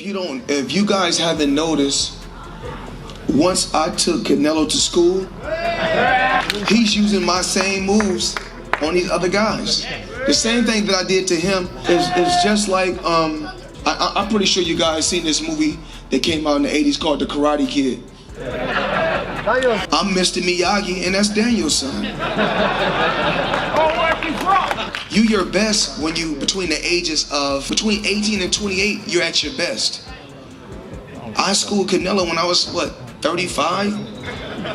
If you guys haven't noticed, once I took Canelo to school, he's using my same moves on these other guys. The same thing that I did to him is just like, I'm pretty sure you guys seen this movie that came out in the 80s called The Karate Kid. I'm Mr. Miyagi, and that's Daniel's son. You your best when you, between 18 and 28, you're at your best. I schooled Canelo when I was, 35,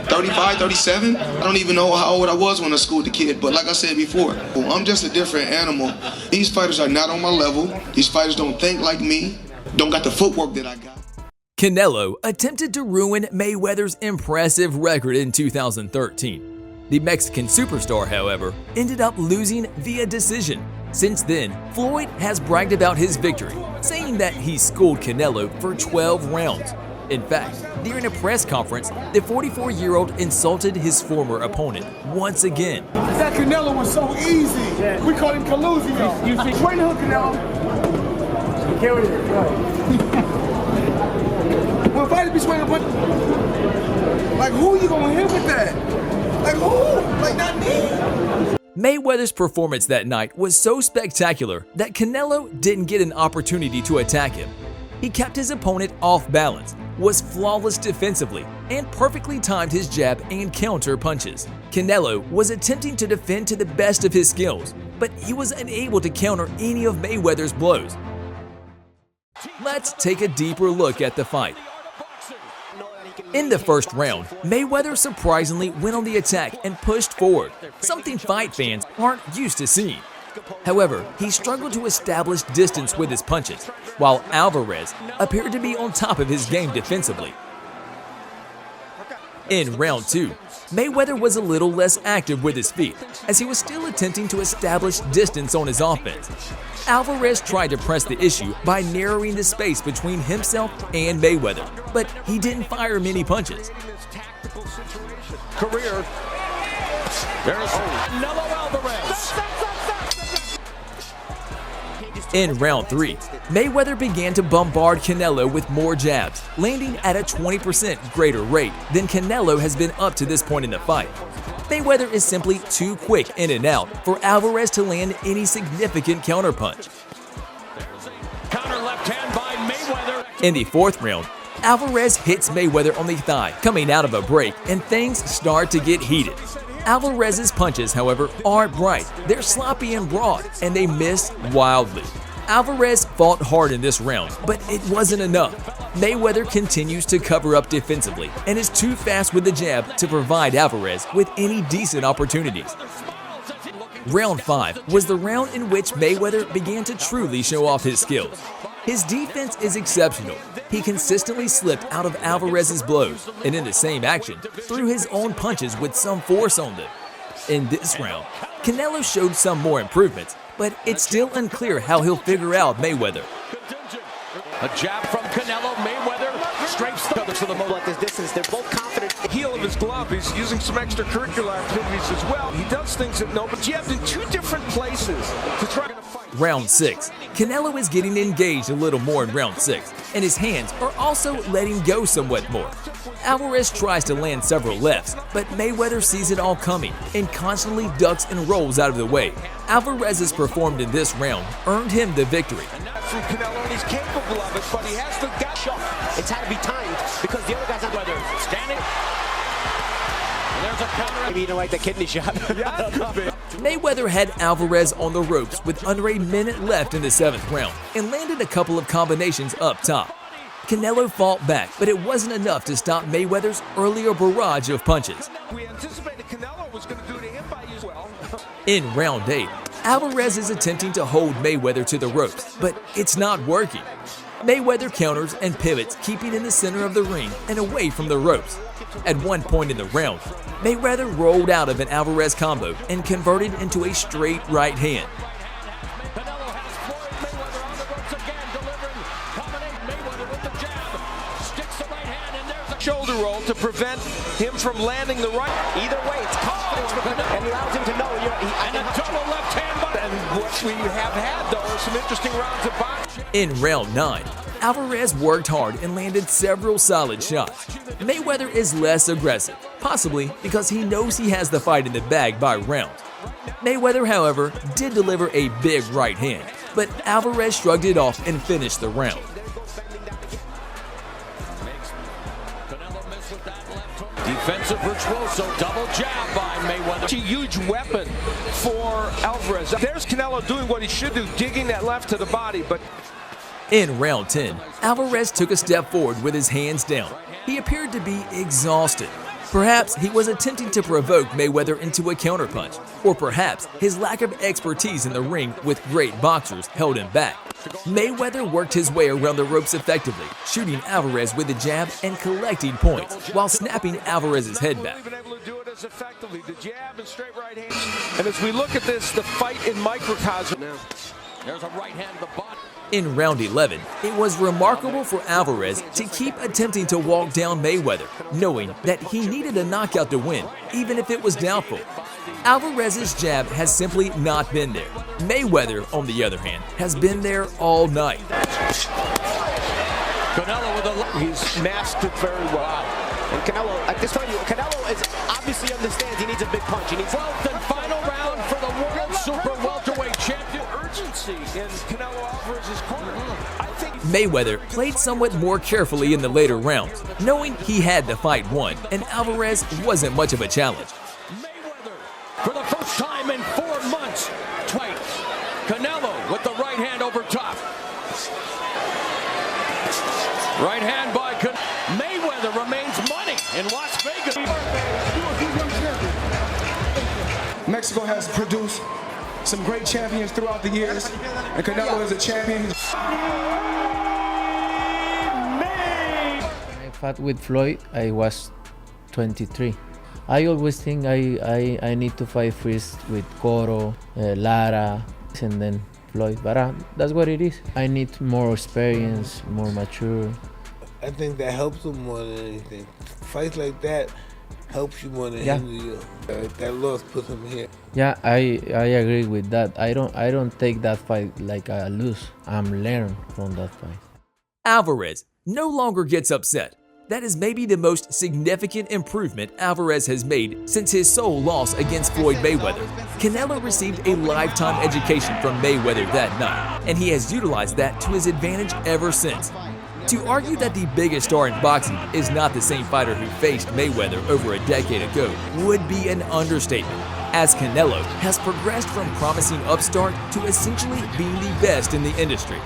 37? I don't even know how old I was when I schooled the kid, but like I said before, I'm just a different animal. These fighters are not on my level. These fighters don't think like me, don't got the footwork that I got. Canelo attempted to ruin Mayweather's impressive record in 2013. The Mexican superstar, however, ended up losing via decision. Since then, Floyd has bragged about his victory, saying that he schooled Canelo for 12 rounds. In fact, during a press conference, the 44-year-old insulted his former opponent once again. That Canelo was so easy. Yeah. We called him Calusio. You see, straight hook, Canelo. You carried it, right. Well, fighter be swinging, but like, who you gonna hit with that? Like, who? Like, not me. Mayweather's performance that night was so spectacular that Canelo didn't get an opportunity to attack him. He kept his opponent off balance, was flawless defensively, and perfectly timed his jab and counter punches. Canelo was attempting to defend to the best of his skills, but he was unable to counter any of Mayweather's blows. Let's take a deeper look at the fight. In the first round, Mayweather surprisingly went on the attack and pushed forward, something fight fans aren't used to seeing. However, he struggled to establish distance with his punches, while Alvarez appeared to be on top of his game defensively. In round 2, Mayweather was a little less active with his feet, as he was still attempting to establish distance on his offense. Alvarez tried to press the issue by narrowing the space between himself and Mayweather, but he didn't fire many punches. Career. There's Canelo Alvarez. In round 3, Mayweather began to bombard Canelo with more jabs, landing at a 20% greater rate than Canelo has been up to this point in the fight. Mayweather is simply too quick in and out for Alvarez to land any significant counterpunch. Counter left hand by Mayweather. In the fourth round, Alvarez hits Mayweather on the thigh coming out of a break, and things start to get heated. Alvarez's punches, however, aren't bright. They're sloppy and broad, and they miss wildly. Alvarez fought hard in this round, but it wasn't enough. Mayweather continues to cover up defensively and is too fast with the jab to provide Alvarez with any decent opportunities. Round 5 was the round in which Mayweather began to truly show off his skills. His defense is exceptional. He consistently slipped out of Alvarez's blows, and in the same action, threw his own punches with some force on them. In this round, Canelo showed some more improvements, but it's still unclear how he'll figure out Mayweather. A jab from Canelo. Mayweather scrapes the other to the moment. At this distance, they're both confident. The heel of his glove, he's using some extracurricular activities as well. He does things that no, but jabs in two different places to try to fight. Round 6. Canelo is getting engaged a little more in round 6, and his hands are also letting go somewhat more. Alvarez tries to land several lefts, but Mayweather sees it all coming and constantly ducks and rolls out of the way. Alvarez's performed in this round earned him the victory. From Canelo, and he's capable of it, but he has to gut shot. It's had to be timed because the other guy's not Whether standing. And there's a counter. maybe you don't like the kidney shot. Yeah, could be. Mayweather had Alvarez on the ropes with under a minute left in the 7th round and landed a couple of combinations up top. Canelo fought back, but it wasn't enough to stop Mayweather's earlier barrage of punches. We anticipated Canelo was going to do to him by as well. In round 8, Alvarez is attempting to hold Mayweather to the ropes, but it's not working. Mayweather counters and pivots, keeping in the center of the ring and away from the ropes. At one point in the round, Mayweather rolled out of an Alvarez combo and converted into a straight right hand. Canelo has Floyd Mayweather on the ropes again, delivering. Combinate Mayweather with the jab. Sticks the right hand, and there's a shoulder roll to prevent him from landing the right. Either way, it's confidence for Canelo, and allows him to know. And a double left hand. And what we have had, though, are some interesting rounds of boxing. In round 9, Alvarez worked hard and landed several solid shots. Mayweather is less aggressive, possibly because he knows he has the fight in the bag by rounds. Mayweather, however, did deliver a big right hand, but Alvarez shrugged it off and finished the round. Defensive virtuoso, double jab by Mayweather. It's a huge weapon for Alvarez. There's Canelo doing what he should do, digging that left to the body, but In round 10, Alvarez took a step forward with his hands down. He appeared to be exhausted. Perhaps he was attempting to provoke Mayweather into a counterpunch, or perhaps his lack of expertise in the ring with great boxers held him back. Mayweather worked his way around the ropes effectively, shooting Alvarez with a jab and collecting points, while snapping Alvarez's head back. effectively, the jab and straight right hand. And as we look at this, the fight in microcosm now. There's a right hand to the body. In round 11, it was remarkable for Alvarez to keep attempting to walk down Mayweather, knowing that he needed a knockout to win, even if it was doubtful. Alvarez's jab has simply not been there. Mayweather, on the other hand, has been there all night. Canelo with a he's masked it very well. And Canelo, at this point, Canelo is obviously understands he needs a big punch. He needs 12th and final round for the World Super Welterweight Champion. Urgency in Canelo Alvarez's corner. I think Mayweather played somewhat more carefully in the later rounds, knowing he had the fight won, and Alvarez wasn't much of a challenge. Mayweather, for the first time in 4 months, twice. Canelo with the right hand over top. Right hand by Mayweather remains money in Las Vegas. Mexico has produced some great champions throughout the years, and Canelo is a champion. I fought with Floyd, I was 23. I always think I need to fight first with Coro, Lara, and then Floyd, but that's what it is. I need more experience, more mature. I think that helps him more than anything. Fights like that helps you more than anything. That loss puts him here. Yeah, I agree with that. I don't take that fight like a lose. I'm learning from that fight. Alvarez no longer gets upset. That is maybe the most significant improvement Alvarez has made since his sole loss against Floyd Mayweather. Canelo received a lifetime education from Mayweather that night, and he has utilized that to his advantage ever since. To argue that the biggest star in boxing is not the same fighter who faced Mayweather over a decade ago would be an understatement, as Canelo has progressed from promising upstart to essentially being the best in the industry.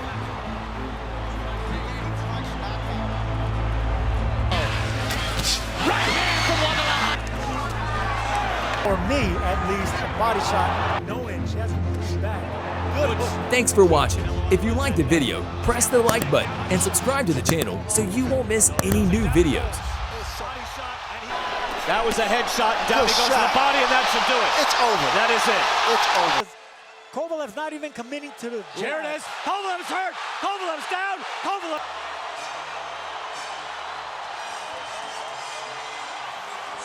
For me, at least, a body shot, no inch, she hasn't moved back. Good. Thanks for watching. If you liked the video, press the like button and subscribe to the channel so you won't miss any new videos. That was a headshot, down he goes to the body, and that should do it. It's over. That is it. It's over. Kovalev's not even committing to the... There it is. Kovalev's hurt. Kovalev's down. Kovalev...